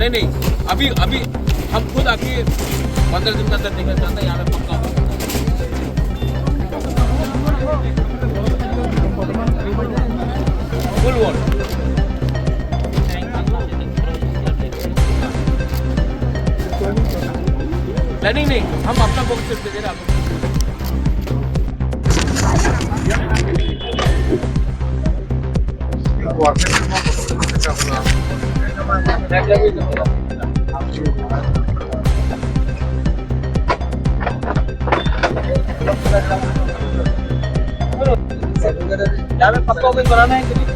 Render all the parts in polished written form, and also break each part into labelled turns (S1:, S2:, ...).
S1: नहीं नहीं, अभी अभी हम खुद आके 15 दिन के अंदर देखना चाहते हैं, यहाँ पे पक्का होगा। फुल वॉल प्लानिंग नहीं, हम अपना बॉक्स दे दे रहे आपको। यहाँ पे पक्का ऑफिस बनाना है कि नहीं?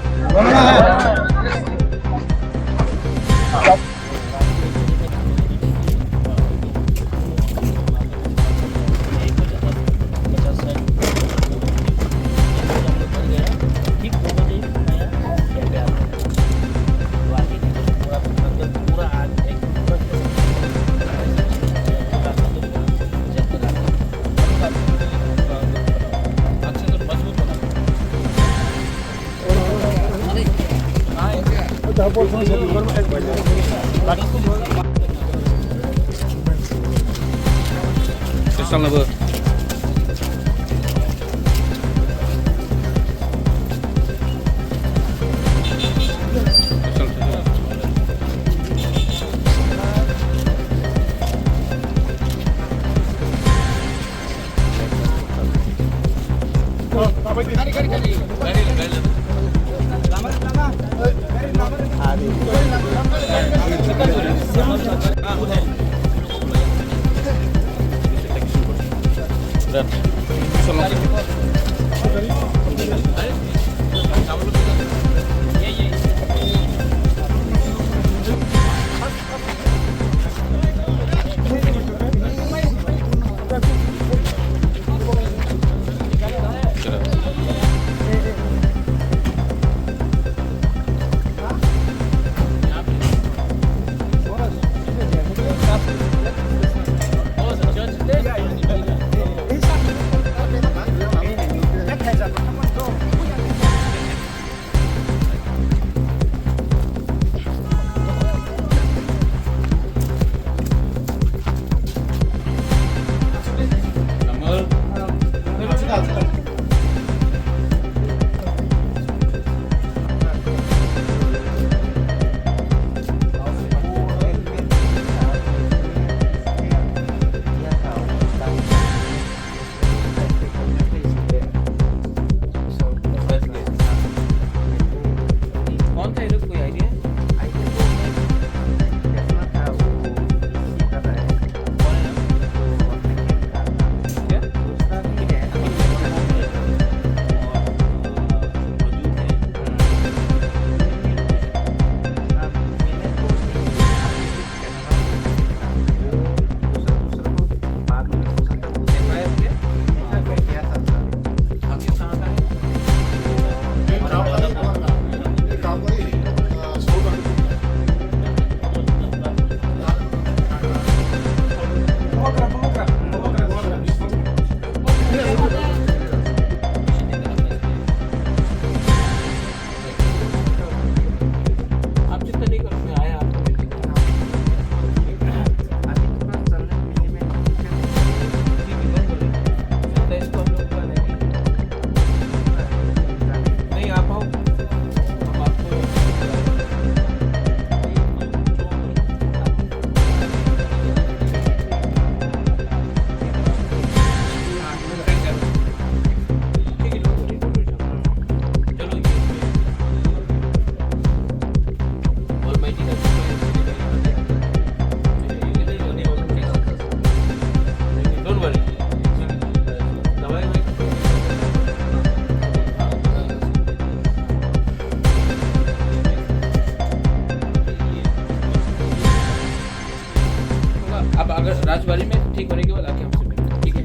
S1: अब अगर राजबारी में ठीक होने के बाद आके हमसे मिलें, ठीक है?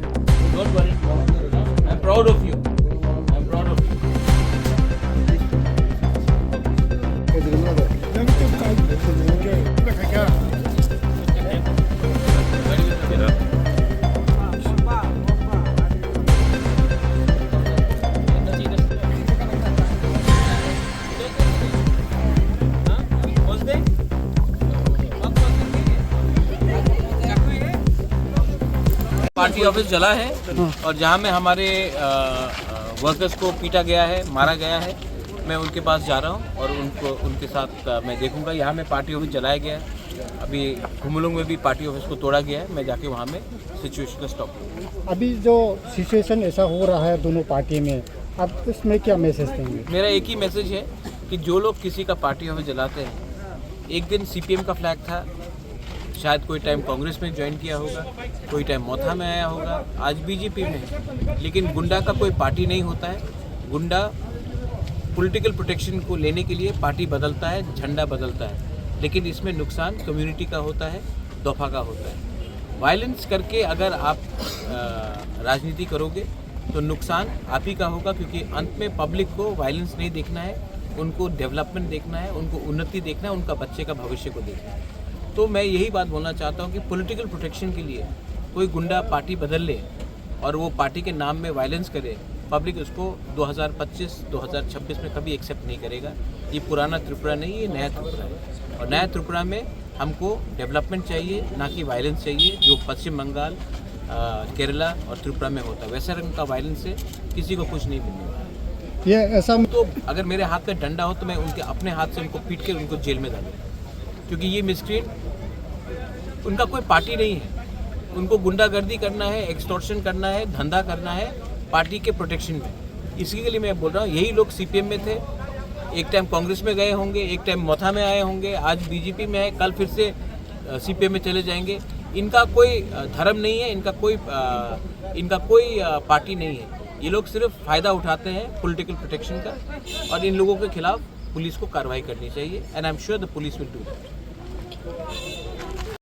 S1: Don't worry, I am proud of you, I am proud of you. Party office जला है और जहाँ में हमारे वर्कर्स को पीटा गया है, मारा गया है, मैं उनके पास जा रहा हूँ और उनके साथ मैं देखूंगा। यहाँ में पार्टी ऑफिस जलाया गया है, अभी घुमलुंग में भी पार्टी ऑफिस को तोड़ा गया है, मैं जाके वहाँ में सिचुएशन को स्टॉप करूँगा।
S2: अभी जो सिचुएशन ऐसा हो रहा है दोनों पार्टी में, अब इसमें क्या मैसेज देंगे?
S1: मेरा एक ही मैसेज है कि जो लोग किसी का पार्टी ऑफिस जलाते हैं, एक दिन सीपीएम का फ्लैग था, शायद कोई टाइम कांग्रेस में ज्वाइन किया होगा, कोई टाइम मोथा में आया होगा, आज बीजेपी में है। लेकिन गुंडा का कोई पार्टी नहीं होता है। गुंडा पॉलिटिकल प्रोटेक्शन को लेने के लिए पार्टी बदलता है, झंडा बदलता है, लेकिन इसमें नुकसान कम्युनिटी का होता है, दफा का होता है। वायलेंस करके अगर आप राजनीति करोगे तो नुकसान आप ही का होगा, क्योंकि अंत में पब्लिक को वायलेंस नहीं देखना है, उनको डेवलपमेंट देखना है, उनको उन्नति देखना है, उनका बच्चे का भविष्य को देखना है। तो मैं यही बात बोलना चाहता हूँ कि पॉलिटिकल प्रोटेक्शन के लिए कोई गुंडा पार्टी बदल ले और वो पार्टी के नाम में वायलेंस करे, पब्लिक उसको 2025-2026 में कभी एक्सेप्ट नहीं करेगा। ये पुराना त्रिपुरा नहीं, ये नया त्रिपुरा है और नया त्रिपुरा में हमको डेवलपमेंट चाहिए, ना कि वायलेंस चाहिए जो पश्चिम बंगाल, केरला और त्रिपुरा में होता है। वैसे रंग का वायलेंस से किसी को कुछ नहीं मिलने वाला।
S2: ये ऐसा
S1: तो अगर मेरे हाथ में डंडा हो तो मैं उनके अपने हाथ से उनको पीट के उनको जेल में डालूँ, क्योंकि ये मिसक्रिएंट उनका कोई पार्टी नहीं है। उनको गुंडागर्दी करना है, एक्सटॉर्शन करना है, धंधा करना है पार्टी के प्रोटेक्शन में। इसी के लिए मैं बोल रहा हूँ, यही लोग सीपीएम में थे, एक टाइम कांग्रेस में गए होंगे, एक टाइम मोथा में आए होंगे, आज बीजेपी में है, कल फिर से सीपीएम में चले जाएंगे। इनका कोई धर्म नहीं है, इनका कोई पार्टी नहीं है। ये लोग सिर्फ फ़ायदा उठाते हैं पॉलिटिकल प्रोटेक्शन का, और इन लोगों के खिलाफ पुलिस को कार्रवाई करनी चाहिए, and I am sure the police will do that.